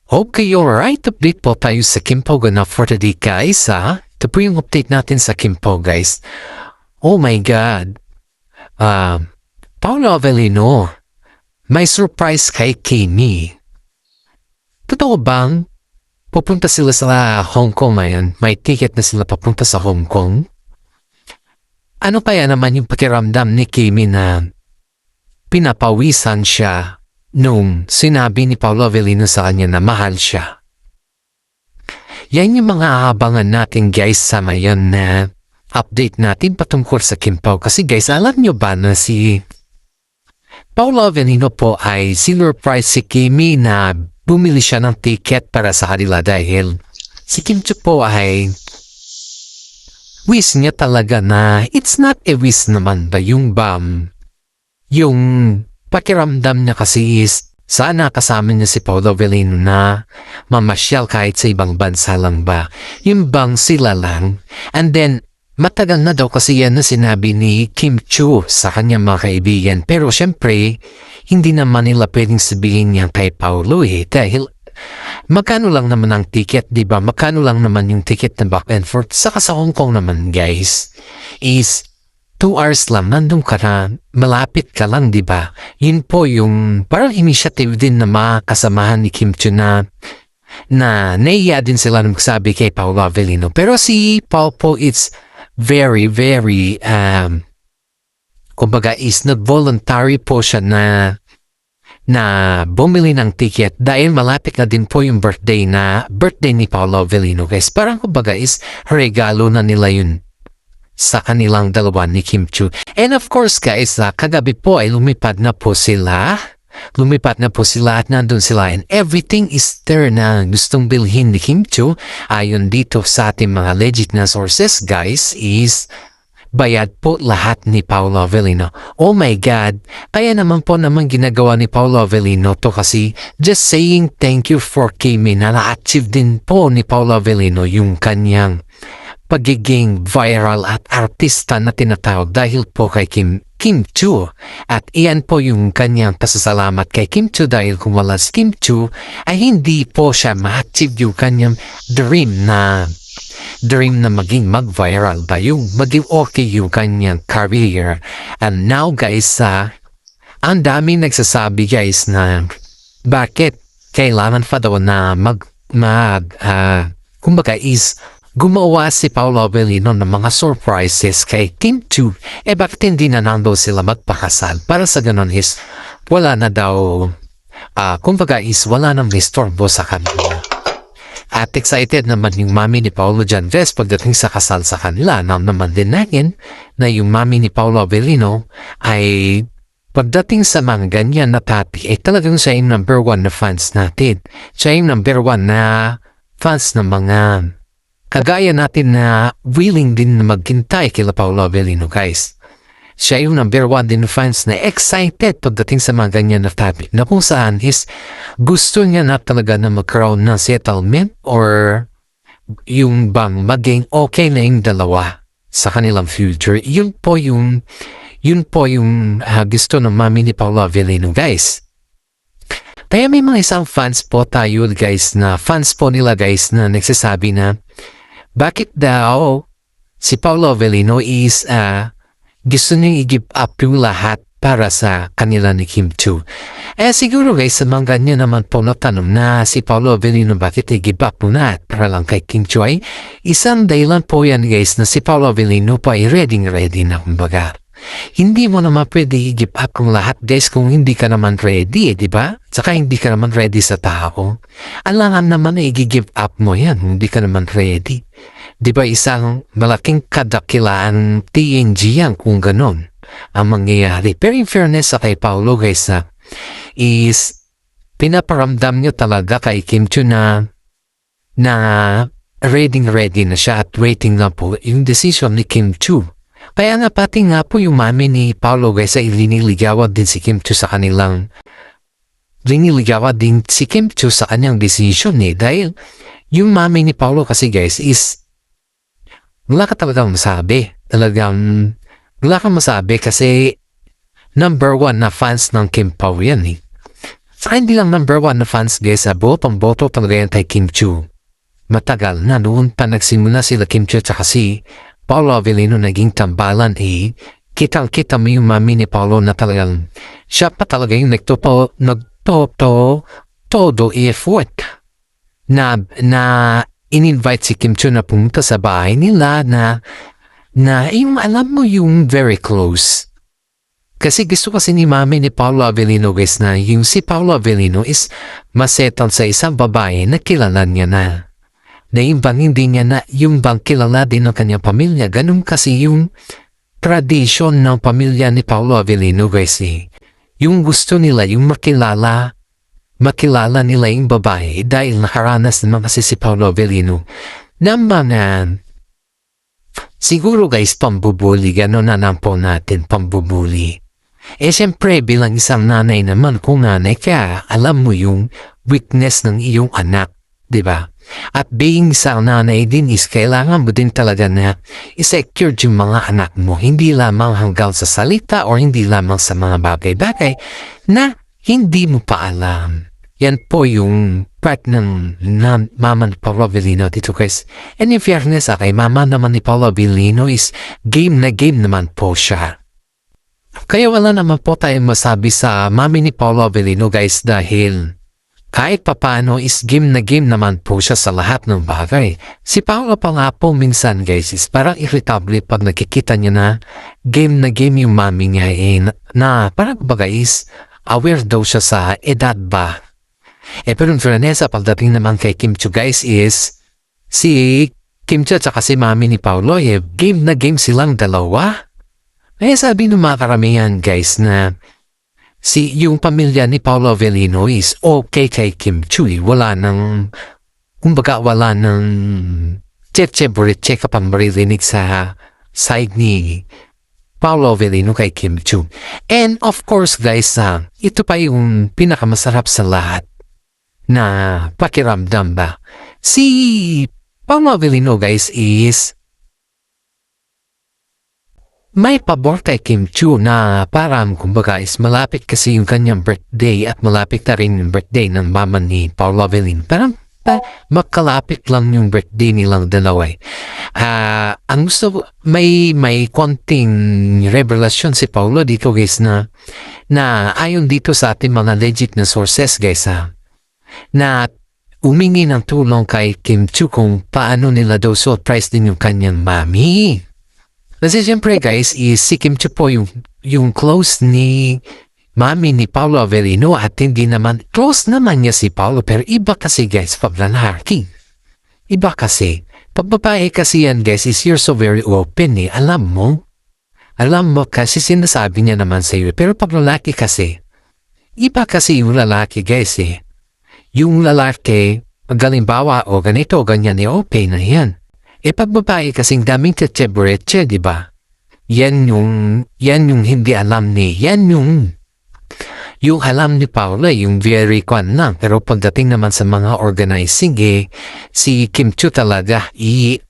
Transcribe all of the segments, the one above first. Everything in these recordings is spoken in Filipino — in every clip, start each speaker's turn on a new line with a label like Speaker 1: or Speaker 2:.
Speaker 1: Okay, alright. Update po tayo sa Kimpo na for today guys ha. Ito po yung update natin sa Kimpo guys. Oh my God. Paolo Avellino. May surprise kay Kimi. Totoo bang pupunta sila sa Hong Kong ngayon? May ticket na sila papunta sa Hong Kong? Ano kaya naman yung pakiramdam ni Kimi na pinapawisan siya nung sinabi ni Paolo Avellino sa kanya na mahal siya? Yan yung mga aabangan natin guys sa ngayon na update natin patungkol sa Kimpo. Kasi guys, alam nyo ba na si Paolo Avellino po ay sinurprise si Kimi na bumili siya ng ticket para sa kanila dahil si Kim Chiu po ay wish niya talaga na it's not a wish naman ba yung pakiramdam niya kasi is sana kasama niya si Paolo Avellino na mamasyal kahit sa ibang bansa lang ba. Yung bang sila lang. And then, matagal na daw kasi yan na sinabi ni Kim Chiu sa kanyang mga kaibigan. Pero syempre, hindi naman nila pwedeng sabihin niya kay Paolo dahil magkano lang naman ang ticket, di ba? Magkano lang naman yung ticket na back and forth. Saka sa Hong Kong naman guys, is 2 hours lang, nandun ka na, malapit ka lang, di ba? Yun po yung parang initiative din na makasamahan ni Kim Chiu na naiya din sila nung magsabi kay Paolo Avellino. Pero si Paul po, it's very, kumbaga is nag-voluntary po siya na bumili ng ticket dahil malapit na din po yung birthday ni Paolo Avellino. Guys, parang kumbaga is regalo na nila yun sa kanilang dalawa ni Kim Chiu. And of course guys, kagabi po ay lumipad na po sila at nandun sila and everything is there na gustong bilhin ni Kim Chiu. Ayon dito sa ating mga legit na sources guys is bayad po lahat ni Paolo Avellino. Oh my God! Kaya naman ginagawa ni Paolo Avellino to kasi just saying thank you for Kimi na na-achieve din po ni Paolo Avellino yung kanyang pagiging viral at artista na tinatawag dahil po kay Kim Chiu. At iyan po yung kanyang pasasalamat kay Kim Chiu dahil kung wala si Kim Chiu ay hindi po siya ma-achieve yung kanyang dream na maging mag-viral ba yung maging okay yung kanyang career. And now guys, ang daming nagsasabi guys na bakit kailangan pa daw na kumbaga is gumawa si Paolo Avellino ng mga surprises kay Kim Chiu. Bakit hindi na nando sila magpakasal? Para sa ganon is wala na daw, kumbaga is wala nang istorbo sa kanila. At excited naman yung mami ni Paolo Janves pagdating sa kasal sa kanila. Naman din natin na yung mami ni Paolo Avellino ay pagdating sa mga ganyan na tati ay talagang siya yung number 1 na fans natin. Siya yung number 1 na fans ng mga kagaya natin na willing din na maghintay kila Paolo Avellino guys. Siya yung number 1 din fans na excited pagdating sa mga ganyan na topic na kung saan is gusto niya na talaga na magkaroon ng settlement or yung bang maging okay na yung dalawa sa kanilang future. Yun po yung gusto ng mami ni Paolo Avellino guys. Kaya may mga isang fans po tayo guys na fans po nila guys na nagsasabi na bakit daw si Paolo Avellino is gusto niya i-give up yung lahat para sa kanila ni Kim Chiu. Siguro guys sa mga ganyan naman po na tanong na si Paolo Avellino bakit i-give up muna para lang kay Kim Chiu ay isang dahilan po yan guys na si Paolo Avellino pa ay ready na kumbaga. Hindi mo naman pwede i-give up kung lahat guys kung hindi ka naman ready di ba? Saka hindi ka naman ready sa tao. Alangan naman na i-give up mo yan, hindi ka naman ready. Di ba isang malaking kadakilaan TNG yan kung ganon ang mangyayari. Pero in fairness sa kay Paolo guys is pinaparamdam nyo talaga kay Kim Chiu na ready na siya at waiting na po yung decision ni Kim Chiu. Kaya nga pati nga po yung mami ni Paolo guys ay liniligawan din si Kim Chiu sa kanyang decision dahil yung mami ni Paolo kasi guys is wala ka talagang masabi. Wala kang masabi kasi number 1 na fans ng Kim Pao yan Sa hindi lang number 1 na fans guys sa botong-boto talaga yan kay Kim Chiu. Matagal na noon pa nagsimula sila Kim Chiu at si Paolo Avellino naging tambalan kitang-kita mo yung mami ni Paolo na talagang siya pa talaga yung todo effort na in-invite si Kim Chiu na pumunta sa bahay nila na yung alam mo yung very close. Kasi gusto kasi ni mami ni Paolo Avellino guys na yung si Paolo Avellino is masettle sa isang babae na kilala niya na. Na yung bang hindi niya na yung bang kilala din ng kanyang pamilya. Ganun kasi yung tradisyon ng pamilya ni Paolo Avellino guys eh. Yung gusto nila yung makilala nila yung babae dahil nakaranas naman kasi si Paolo Avellino na mga siguro guys pambubuli, gano'n na nampo natin pambubuli. Siyempre bilang isang nanay naman kung nanay ka, alam mo yung weakness ng iyong anak, di ba? At being isang nanay din is kailangan mo din talaga na i-secure yung mga anak mo, hindi lamang hanggang sa salita or hindi lamang sa mga bagay-bagay na hindi mo pa alam. Yan po yung part ng mama ni Paolo Avellino dito guys. And in fairness kay mama naman ni Paolo Avellino is game na game naman po siya. Kaya wala naman po tayong masabi sa mami ni Paolo Avellino guys dahil kahit papano is game na game naman po siya sa lahat ng bagay. Si Paolo pa nga po minsan guys is parang irritable pag nakikita niya na game yung mami niya na parang baga is aware daw siya sa edad ba. Pero in fairness, pagdating naman kay Kim Chiu guys is si Kim Chiu at si mami ni Paolo game na game silang dalawa. Sabi ng mga karamihan guys na yung pamilya ni Paolo Avellino is okay kay Kim Chiu. Wala nang cheche-buriche ka pang maririnig sa side ni Paolo Avellino kay Kim Chiu. And of course guys, ito pa yung pinakamasarap sa lahat na pakiramdam ba. Si Paolo Avellino guys is may pabor kay Kim Chiu na parang kumbaga is malapit kasi yung kanyang birthday at malapit na rin yung birthday ng mama ni Paolo Avellino. Parang magkalapit lang yung birthday nilang dalawa. Ang gusto, may konting revelasyon si Paolo dito guys na ayon dito sa ating mga legit na sources guys na umingi ng tulong kay Kim Chiu kung paano nila daw surprise din yung kanyang mami. Kasi siyempre guys, si Kim Chiu po yung close ni mami ni Paolo Avellino at hindi naman, close naman niya si Paolo pero iba kasi guys pag lalaki. Iba kasi. Pag babae kasi yan guys is you're so very open Alam mo kasi sinasabi niya naman sa iyo. Pero pag lalaki kasi, iba kasi yung lalaki guys Yung lalaki, galimbawa o ganito o ganyan open na yan. Pag babae kasing daming cheche-buriche, di ba? Yan yung hindi alam yan yung alam ni Paolo, yung very kwan lang. Pero pagdating naman sa mga organizing, si Kim Chiu talaga,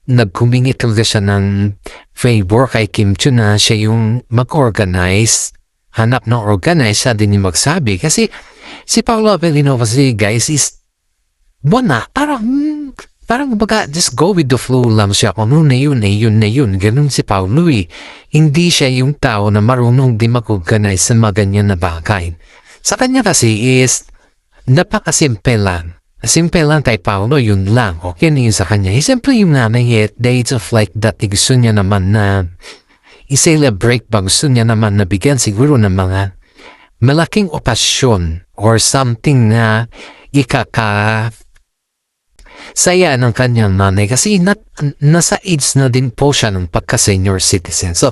Speaker 1: nagkumingi talaga siya ng favor kay Kim Chiu na siya yung mag-organize. Hanap ng organize, siya din yung magsabi. Kasi si Paolo Avellino kasi guys is, parang baga, just go with the flow lang siya. Kung ano na yun. Ganun si Paolo Hindi siya yung tao na marunong di mag-organize sa mga ganyan na bagay. Sa kanya kasi is, napakasimple lang. Simple lang kay Paolo, yun lang. Okay na yun sa kanya. Siyempre yung nanay days of like that, gusto niya naman na i-celebrate ba? Gusto niya naman na bigyan siguro ng mga malaking okasyon or something na saya ng kanyang nanay kasi nasa age na din po siya ng pagka-senior citizen. So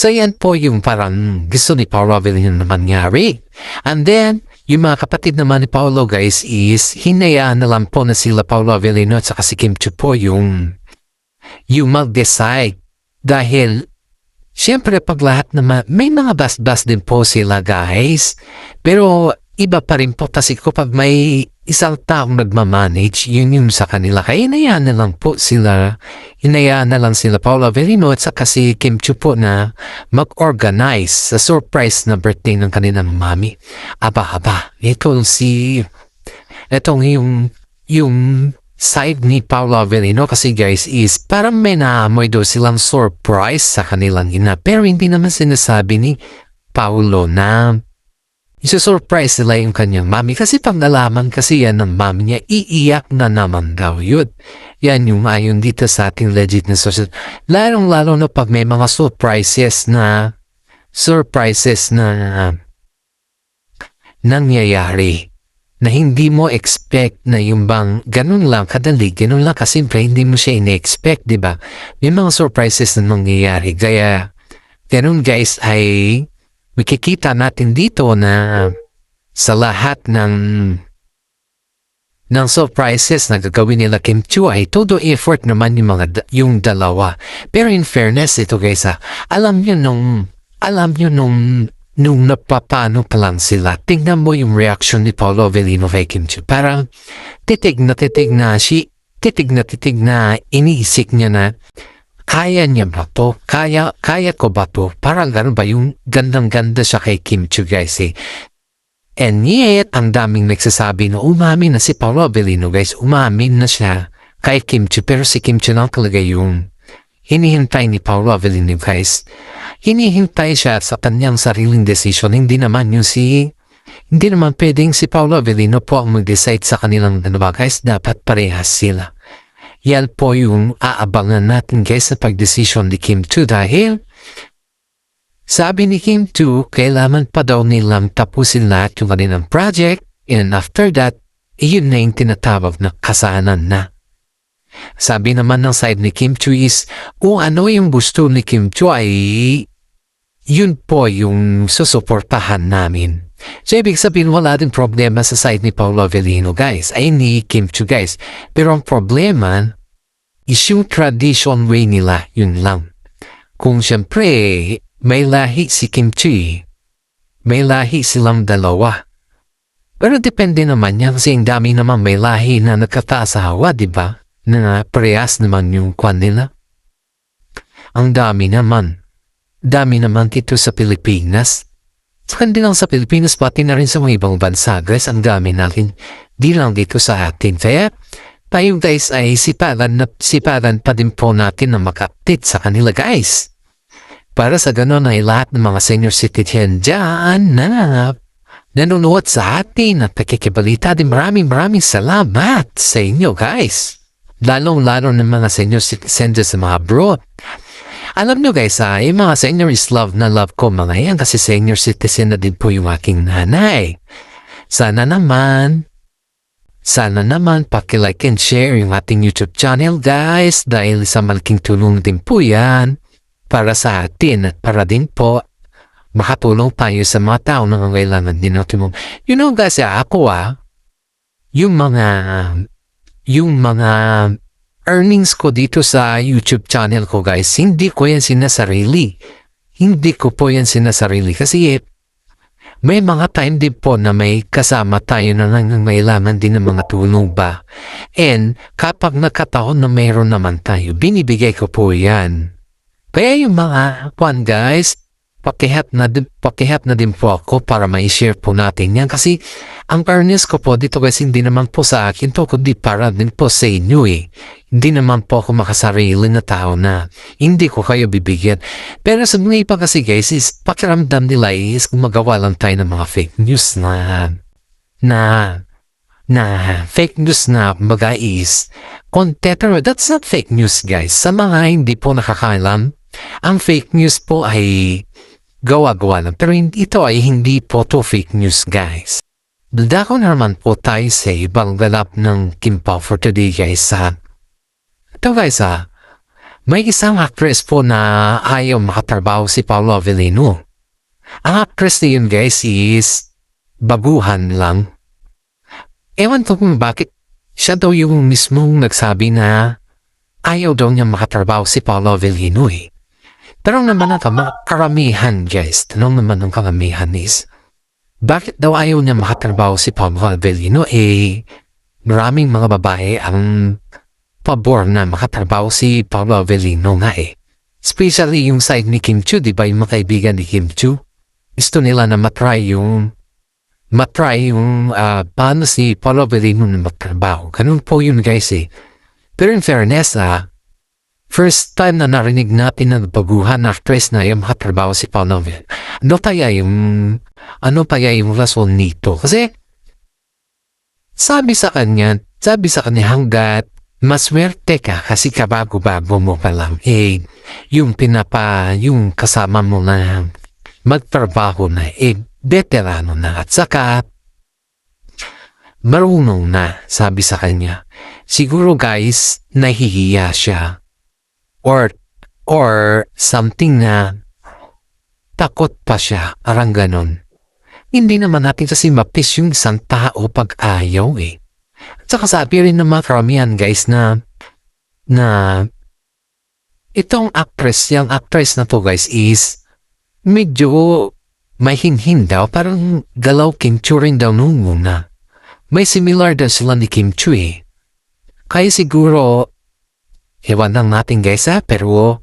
Speaker 1: yan po yung parang gusto ni Paolo Avellino na mangyari. And then, yung mga kapatid naman ni Paolo guys is hinayaan na lang po na sila Paolo Avellino at saka si Kim Chiu po yung mag-decide. Dahil, syempre pag lahat naman, may mga bas-bas din po sila guys. Pero, iba pa rin po kasi kapag may isang taong nagmamanage, yun yung sa kanila. Kaya hinayaan na lang sila Paolo Avellino at saka si Kim Chiu po na mag-organize sa surprise na birthday ng kanilang mami. Itong yung side ni Paolo Avellino kasi guys is parang may naamoy daw silang surprise sa kanilang ina. Pero hindi naman sinasabi ni Paolo na isusurprise nila yung kanyang mami kasi pag nalaman kasi yan ng mami niya, iiyak na naman daw yun. Yan yung ayon dito sa ating legit na social. Lalong-lalo na pag may mga surprises na nangyayari na hindi mo expect na yung bang ganun lang kadali, ganun lang kasimple, hindi mo siya ina-expect, di ba? May mga surprises na nangyayari. Kaya, ganun guys ay makikita natin dito na sa lahat ng surprises na gagawin nila Kim Chiu ay todo effort naman yung dalawa. Pero in fairness ito guys alam nyo nung napapano pa lang sila, tingnan mo yung reaction ni Paolo Avellino kay Kim Chiu. Parang titig na iniisip niya na kaya niya ba to? Kaya ko ba to? Parang gano'n ba yung gandang-ganda siya kay Kim Chiu guys eh. And yet, ang daming nagsasabi na umamin na si Paolo Avellino guys. Umamin na siya kay Kim Chiu. Pero si Kim Chiu lang talaga yung hinihintay ni Paolo Avellino guys. Hinihintay siya sa kanyang sariling decision. Hindi naman pwedeng si Paolo Avellino po ang mag-decide sa kanilang dalawa guys. Dapat parehas sila. Yan po yung aabangan natin guys sa pagdesisyon ni Kim Chiu dahil sabi ni Kim Chiu, kailangan pa daw nilang tapusin lahat yung kanilang project and after that, yun na yung tinatawag na kasanan na. Sabi naman ng side ni Kim Chiu is kung ano yung gusto ni Kim Chiu ay yun po yung susuportahan namin. So, ibig sabihin wala din problema sa side ni Paolo Avellino guys, ay ni Kim Chiu guys. Pero ang problema is yung tradition way nila, yun lang. Kung siyempre, may lahi si Kim Chiu, may lahi silang dalawa. Pero depende naman yan kasi ang dami naman may lahi na nagkatasawa, di ba? Na parehas naman yung kwan nila. Ang dami naman dito sa Pilipinas. Hindi lang sa Pilipinas, pati na rin sa mga ibang bansa, guys. Ang dami natin. Di lang dito sa atin. Kaya, tayo guys ay siparan pa din po natin na maka-update sa kanila, guys. Para sa ganon ay lahat ng mga senior citizen dyan na nanonood sa atin at nakikibalita din. Maraming salamat sa inyo, guys. Lalong-lalo ng mga senior citizen dyan sa mga abroad. Alam nyo guys, yung mga senior is love na love ko mga yan kasi senior citizen na din po yung aking nanay. Sana naman paki-like and share yung ating YouTube channel guys dahil sa malaking tulong din po yan para sa atin at para din po makatulong tayo sa mga tao na kailangan din natin. You know guys, yung mga earnings ko dito sa YouTube channel ko guys, hindi ko yan sinasarili. Hindi ko po yan sinasarili kasi may mga time din po na may kasama tayo na nangangailangan din ng mga tulong ba. And kapag nakataon na mayroon naman tayo, binibigay ko po yan. Kaya yung mga kwan guys, pakihap na din po ako para ma-share po natin yan kasi ang earnings ko po dito guys hindi naman po sa akin to kundi para din po sa inyo eh. Hindi naman po ako makasarili na tao na hindi ko kayo bibigyan. Pero sa mga iba kasi guys is pakiramdam nila is gumagawa lang tayo ng mga fake news na fake news na mga is content. That's not fake news guys. Sa mga hindi po nakakaalam, ang fake news po ay gawa-gawa lang. Pero ito ay hindi po to fake news guys. Dadako naman po tayo sa ibang ganap ng Kim Pao for today guys. Ito guys may isang actress po na ayaw makatrabaho si Paolo Avellino. Ang actress na yun guys is baguhan lang. Ewan ko kung bakit siya daw yung mismong nagsabi na ayaw daw niya makatrabaho si Paolo Avellino eh. Tanong naman natin mga karamihan guys. Tanong naman ng karamihan is Bakit daw ayaw niya makatrabaho si Pablo Avellino? Maraming mga babae ang pabor na makatrabaho si Pablo Avellino nga Especially yung side ni Kim Chiu, di ba yung mga kaibigan ni Kim Chiu? Gusto nila na matry yung paano si Pablo Avellino na magtrabaho. Ganun po yun guys Pero in fairness first time na narinig natin na baguhan na actress na yung makatrabaho si Pablo Avellino. Ano kaya yung rason nito? Kasi sabi sa kanya hanggat maswerte ka kasi kabago-bago mo pa lang yung kasama mo na magtrabaho na veterano na at saka marunong na, sabi sa kanya. Siguro guys, nahihiya siya or something na takot pa siya, parang ganon. Hindi naman natin kasi mapis yung isang tao pag ayaw At saka sabi rin ng mga karamihan guys na itong yung actress na to guys is medyo may hinhin daw, parang galaw Kim Chiu rin daw nung una. May similar daw sila ni Kim Chiu Kaya siguro, ewan lang natin guys pero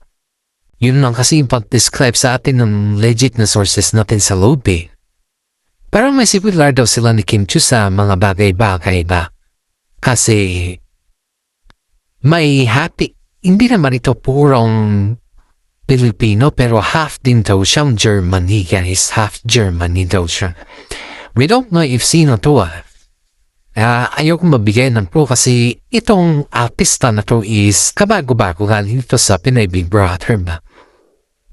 Speaker 1: yun lang kasi yung pag-describe sa atin ng legit na sources natin sa loob Parang may similar daw sila ni Kim Chiu sa mga bagay-bagay ba? Kasi may hindi naman ito purong Pilipino pero half din daw siyang Germany guys, half Germany daw siya. We don't know if sino to ayoko mabigay ng pro kasi itong artista na to is kabago-bago galing ito sa Pinoy Big Brother ba?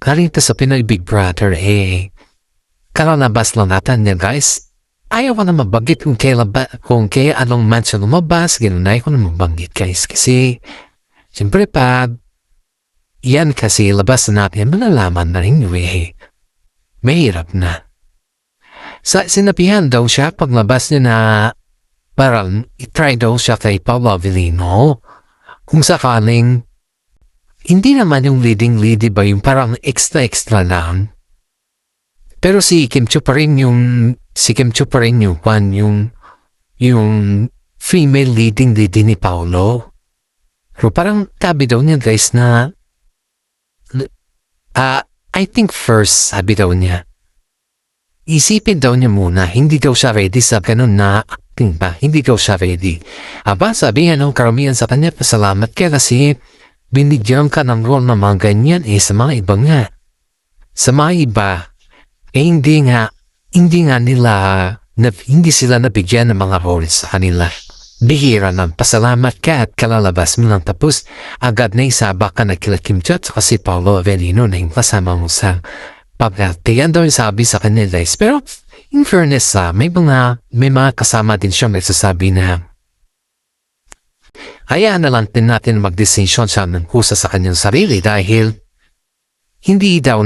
Speaker 1: Galing ito sa Pinoy Big Brother kalalabas lang natin niya guys. Ayaw ko na mabanggit kung kaya anong mansion lumabas, ganun na ayaw ko na mabanggit guys. Kasi, siyempre yan kasi labas na natin, malalaman na rin mahirap na. Sinabihan daw siya paglabas niya na parang itry daw siya kay Pablo Avellino. Kung sakaling, hindi naman yung leading ba yung parang extra lang. Pero si Kim Chiu pa rin yung female leading ni Paolo. Pero parang tabi daw niya guys na I think first sabi daw niya isipin daw niya muna, hindi daw siya ready sa ganun na acting ba, hindi daw siya ready. Sabihan ng karamihan sa kanya, pasalamat ka kasi binigyan ka ng role na mga ganyan sa mga iba nga. Sa mga iba hindi sila nabigyan ng mga roles sa kanila. Bihira ng pasalamat ka at kalalabas mo lang tapos agad na isaba ka na kila Kim Chiu at si Pablo Avellino na yung kasama mo sa pagkati. Yan daw yung sabi sa kanila pero in fairness may mga kasama din siya nagsasabi na hayaan na lang din natin mag-decision siya ng kusa sa kanyang sarili dahil hindi daw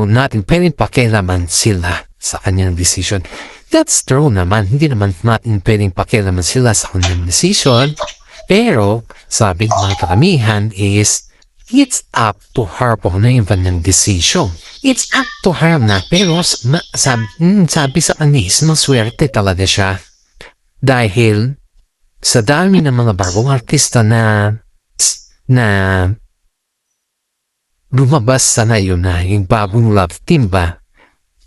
Speaker 1: natin pwedeng pakialaman sila sa kanyang decision. That's true naman. Hindi naman natin pwedeng pakialaman sila sa kanyang decision. Pero, sabi ng mga karamihan is, it's up to her po na yung kanyang decision. It's up to her na. Pero, sabi sa kanya is, maswerte talaga siya. Dahil, sa dami ng mga bagong artista na lumabas sana yun na yung bagong love team ba?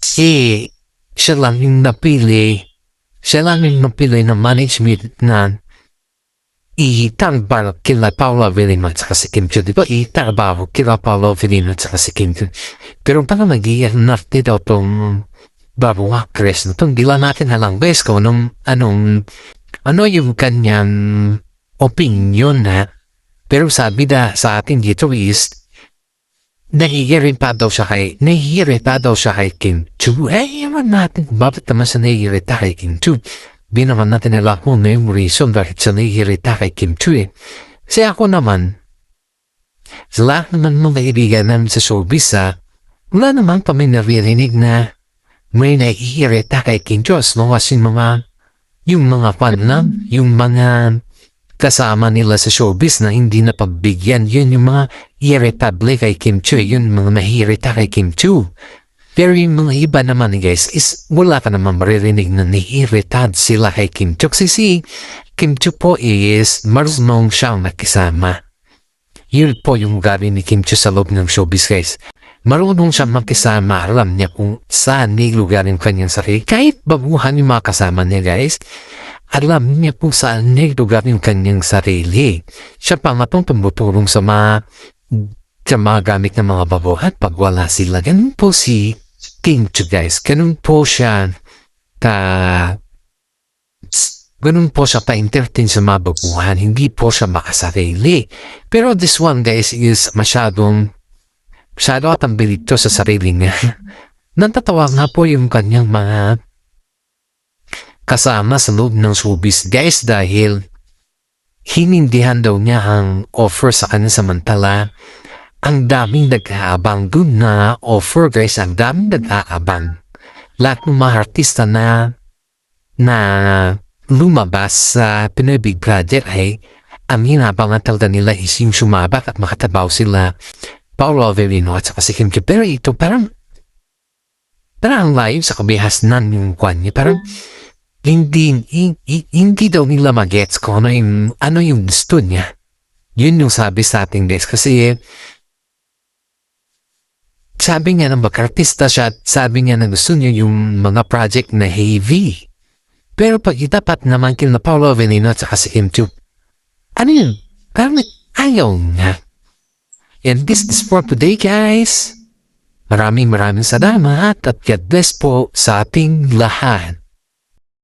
Speaker 1: Siya lang yung napili ng management na itarbaho kila Paolo Avellino at saka si Kim Chiu. Diba? Itarbaho kila Paolo Avellino at saka si Kim Chiu. Pero parang nag-iarnarte daw itong bagong actress na itong dila natin halang bes ko ano yung kanyang opinion na pero sabi sa atin dito is nahihirita daw siya kay Kim Chiu. Yaman natin bakit naman siya nahihirita kay Kim Chiu. Binaman natin nila kung na yung reason bakit siya nahihirita kay Kim Chiu Kasi ako naman, sa lahat naman mga kaibigan namin sa showbiz wala naman kami naririnig na may nahihirita kay Kim Chiu as long as yung mga fan lang, yung mga kasama nila sa showbiz na hindi na pagbigyan, yun yung mga irritable kay Kim Chiu, yun mga mahirita kay Kim Chiu. Pero yung mga iba naman guys is wala ka naman maririnig na naiiritad sila kay Kim Chiu. Kasi si Kim Chiu po is marunong siyang nakisama. Yun po yung gabi ni Kim Chiu sa loob ng showbiz guys. Marunong siyang makisama, alam niya kung saan nilugar yung kanyang sarili. Kahit babuhan yung mga kasama niya guys, alam niya kung saan nilugar yung kanyang sarili. Siya pa nga pong tumutulong sa mga gamit ng mga babuhan pag wala sila. Ganun po si Kim Chiu guys. Ganun po siya pa-entertain sa mga babuhan. Hindi po siya makasarili. Pero this one guys is masyado at ang bilito sa sarili niya. Natatawa nga po yung kanyang mga kasama sa loob ng showbiz guys dahil hinindihan daw niya ang offer sa kanya samantala ang daming nag-aabang dun na offer guys, ang daming nag-aabang. Lahat ng mga artista na lumabas sa Pinoy Big Brother ay ang hinabangan talaga nila is yung sumabak at makatabaw sila Paolo Avellino at saka si Kim Chiu. Pero ito parang live sa kabihasnan yung kwan niya. Parang hindi daw nila magets kung ano yung gusto niya. Yun yung sabi sa ating guys kasi sabi niya na mag-artista siya at sabi niya na gusto niya yung mga project na heavy. Pero pag itapat naman kila Paolo Avellino at saka si Kim Chiu, ano yun? Parang ayaw niya. And this is for today guys. Maraming salamat at God bless po sa ating lahat.